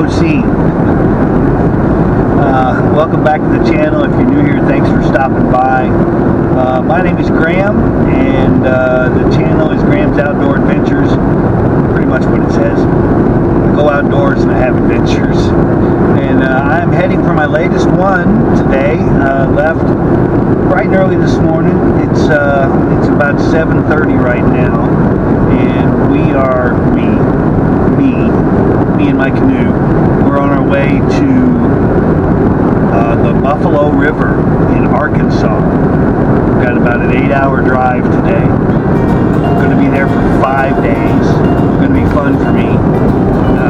OC. Welcome back to the channel. If you're new here, thanks for stopping by. My name is Graham, and the channel is Graham's Outdoor Adventures. Pretty much what it says. I go outdoors and I have adventures. And I'm heading for my latest one today. Left bright and early this morning. It's about 7:30 right now, and me and my canoe, we're on our way to the Buffalo River in Arkansas. We've got about an 8-hour drive today. We're going to be there for 5 days. It's going to be fun for me.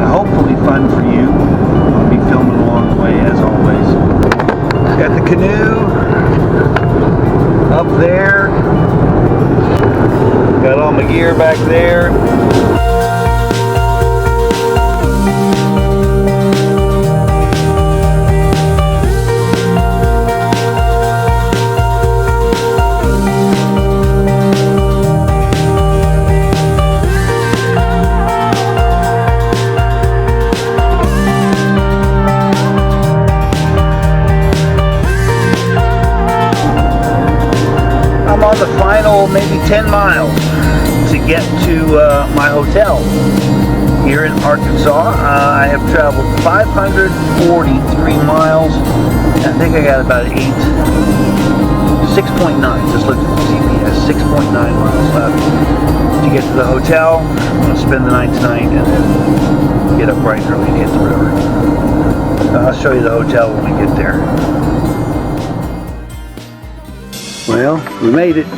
Hopefully fun for you. I'll be filming along the way as always. Got the canoe up there. Got all my gear back there. On the final maybe 10 miles to get to my hotel here in Arkansas. I have traveled 543 miles. I think I got about 6.9. Just looked at the GPS. 6.9 miles left to get to the hotel. I'm going to spend the night tonight and then get up bright and early and hit the river. I'll show you the hotel when we get there. Well, we made it.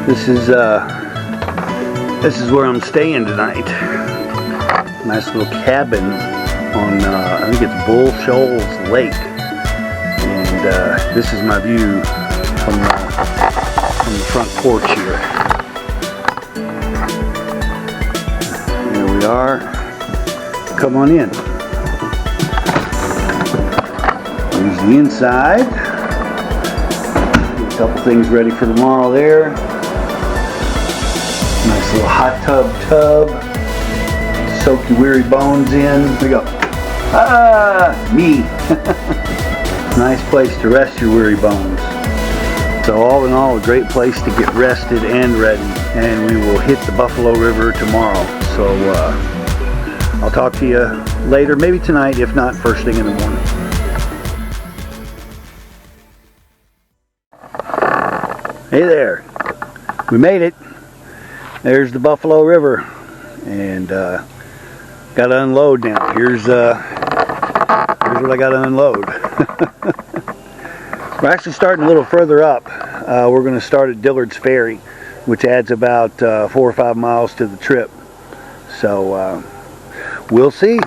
This is where I'm staying tonight. Nice little cabin on I think it's Bull Shoals Lake, and this is my view from the front porch here. Here we are. Come on in. Here's the inside. Couple things ready for tomorrow there. Nice little hot tub. Soak your weary bones in. There we go. Me. Nice place to rest your weary bones. So all in all, a great place to get rested and ready. And we will hit the Buffalo River tomorrow. So I'll talk to you later, maybe tonight, if not first thing in the morning. Hey there, we made it. There's the Buffalo River, and got to unload now. Here's what I got to unload. We're actually starting a little further up. We're going to start at Dillard's Ferry, which adds about 4 or 5 miles to the trip. So we'll see.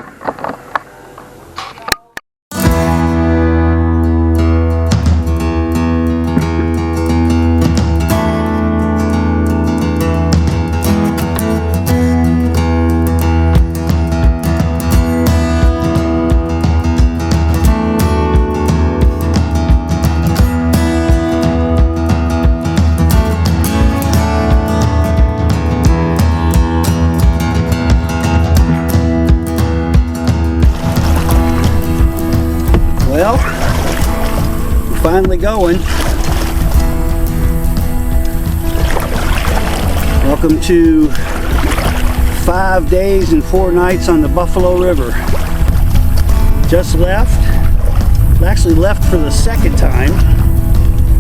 Well, we're finally going. Welcome to 5 days and 4 nights on the Buffalo River. Just left. I actually left for the second time.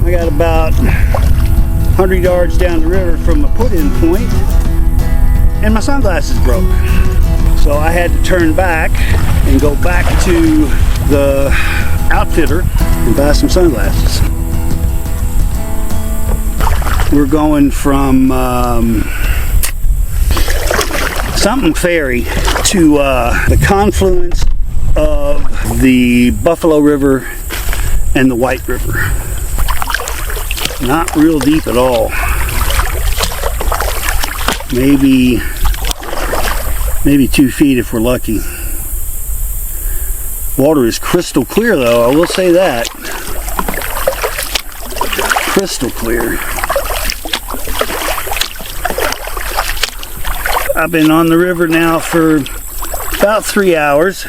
I got about 100 yards down the river from a put-in point, and my sunglasses broke. So I had to turn back and go back to the outfitter and buy some sunglasses. We're going from something Ferry to the confluence of the Buffalo River and the White River. Not real deep at all. Maybe 2 feet if we're lucky. Water is crystal clear though, I will say that. Crystal clear. I've been on the river now for About 3 hours.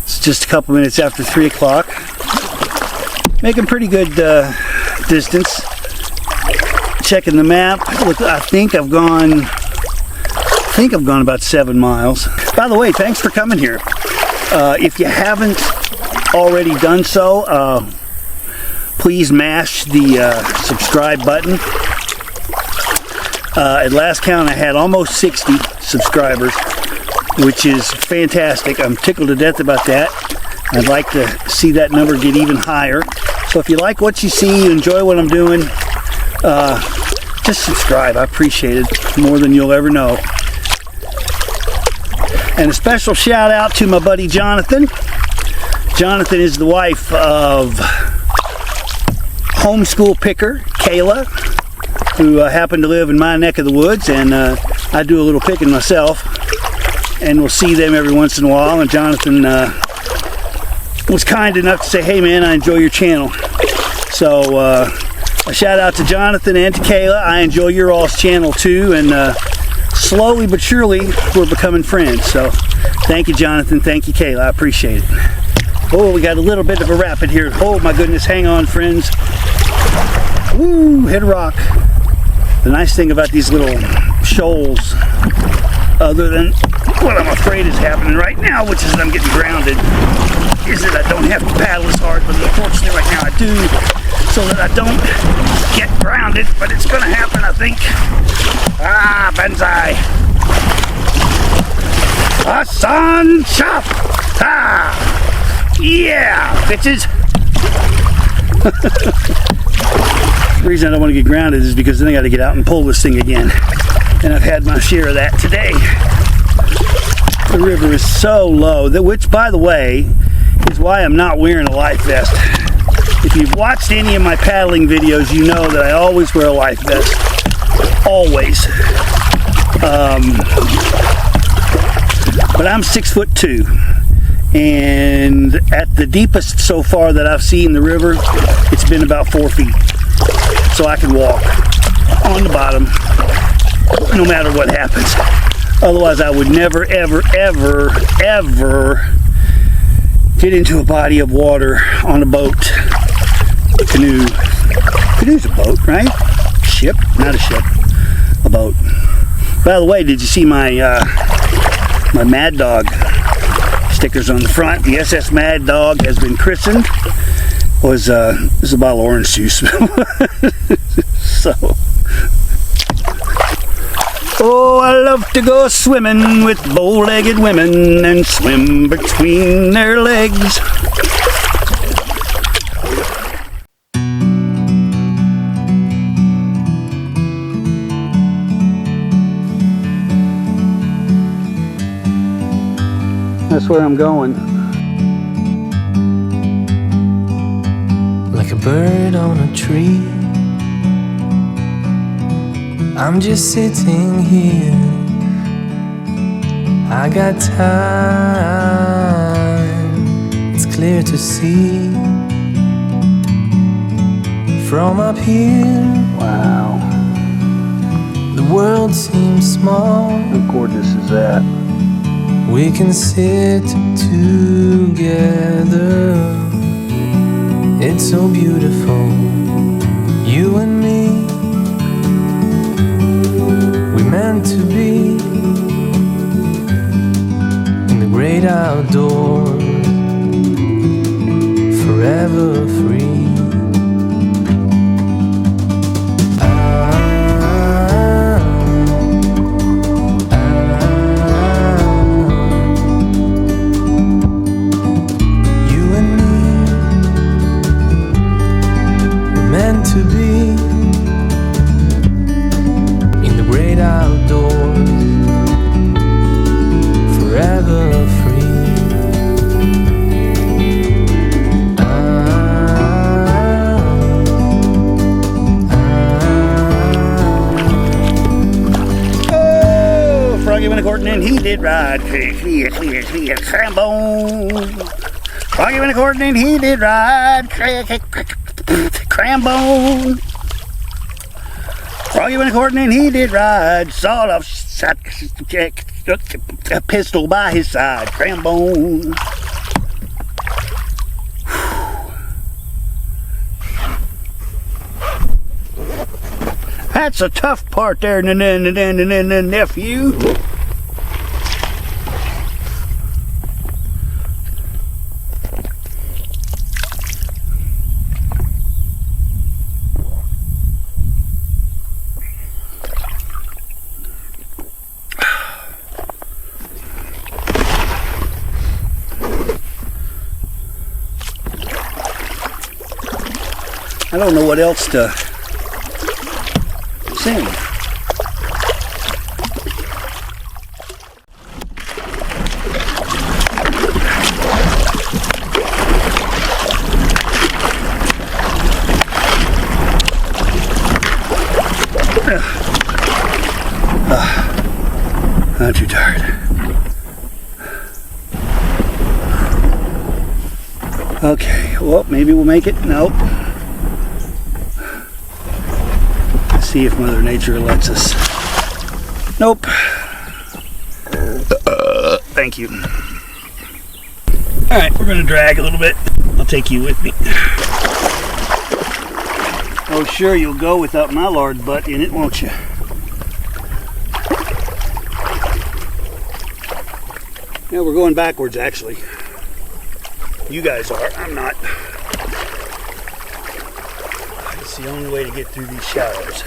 It's just a couple minutes after 3 o'clock. Making pretty good distance. Checking the map. Look, I think I've gone about 7 miles. By the way, thanks for coming here. If you haven't already done so, please mash the subscribe button. At last count, I had almost 60 subscribers, which is fantastic. I'm tickled to death about that. I'd like to see that number get even higher. So if you like what you see, you enjoy what I'm doing, just subscribe. I appreciate it more than you'll ever know. And a special shout out to my buddy Jonathan. Jonathan is the wife of homeschool picker Kayla, who happened to live in my neck of the woods, and I do a little picking myself, and we'll see them every once in a while. And Jonathan was kind enough to say, hey man, I enjoy your channel. So a shout out to Jonathan and to Kayla. I enjoy your all's channel too, and slowly but surely we're becoming friends. So thank you, Jonathan. Thank you, Kayla. I appreciate it. Oh, we got a little bit of a rapid here. Oh my goodness, hang on friends. Woo, hit a rock. The nice thing about these little shoals, other than what I'm afraid is happening right now, which is that I'm getting grounded, is that I don't have to paddle as hard, but unfortunately right now I do, so that I don't get grounded, but it's gonna happen, I think. Ah, banzai. A sun chop. Ah, yeah, bitches. The reason I don't want to get grounded is because then I got to get out and pull this thing again, and I've had my share of that today. The river is so low, that, which by the way is why I'm not wearing a life vest. If you've watched any of my paddling videos, you know that I always wear a life vest. Always. But I'm 6'2", and at the deepest so far that I've seen the river, it's been about 4 feet. So I can walk on the bottom no matter what happens. Otherwise I would never, ever, ever, ever get into a body of water on a boat. A canoe. Canoe's a boat, right? Ship? Not a ship. A boat. By the way, did you see my my Mad Dog stickers on the front? The SS Mad Dog has been christened. Was a bottle of orange juice. So, oh, I love to go swimming with bow-legged women and swim between their legs. That's where I'm going. Like a bird on a tree, I'm just sitting here. I got time, it's clear to see. From up here, Wow. the world seems small. How gorgeous is that? We can sit together. It's so beautiful, you and me. We meant to be in the great outdoors, forever free. To be in the great outdoors, forever free. Oh, Froggy went a-courting and he did ride. Crambone. Froggy went a-courting and he did ride. Crambone. Froggy went a-courting and he did ride. Sawed off shot. a pistol by his side. Crambone. That's a tough part there, nephew. I don't know what else to sing. Not too tired. Okay, well, maybe we'll make it. Nope. Let's see if Mother Nature lets us. Nope. Thank you. Alright, we're going to drag a little bit. I'll take you with me. Oh, sure, you'll go without my lard butt in it, won't you? Yeah, we're going backwards, actually. You guys are. I'm not. It's the only way to get through these shallows.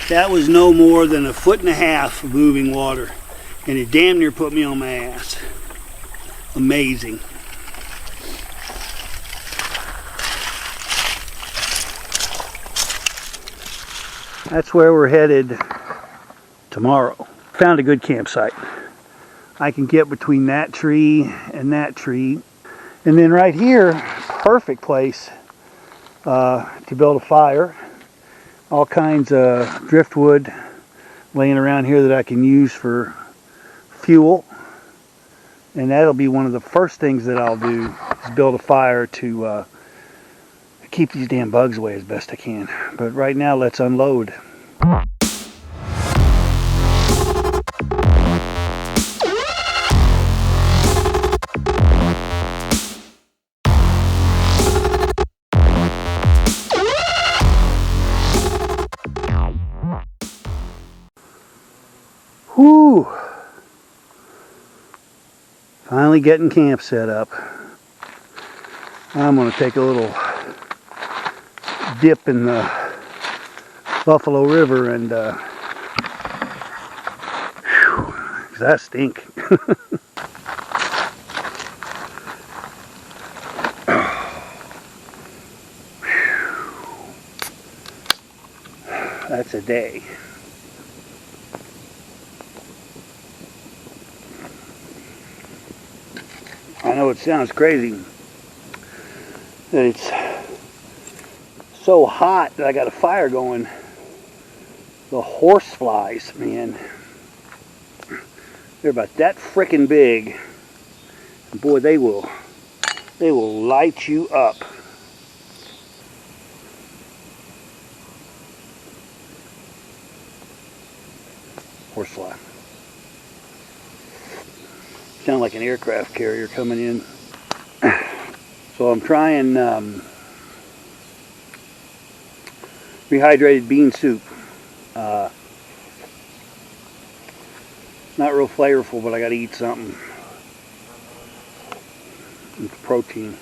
That was no more than 1.5 feet of moving water, and it damn near put me on my ass. Amazing. That's where we're headed tomorrow. Found a good campsite. I can get between that tree and that tree. And then right here, perfect place to build a fire. All kinds of driftwood laying around here that I can use for fuel. And that'll be one of the first things that I'll do, is build a fire to keep these damn bugs away as best I can. But right now, let's unload. Whew! Finally getting camp set up. I'm going to take a little dip in the Buffalo River and because I stink. That's a day. I know it sounds crazy that it's so hot that I got a fire going. The horse flies, man, they're about that frickin' big. And boy, they will light you up. Horsefly. Sound like an aircraft carrier coming in. So I'm trying rehydrated bean soup. Not real flavorful, but I gotta eat something. It's protein.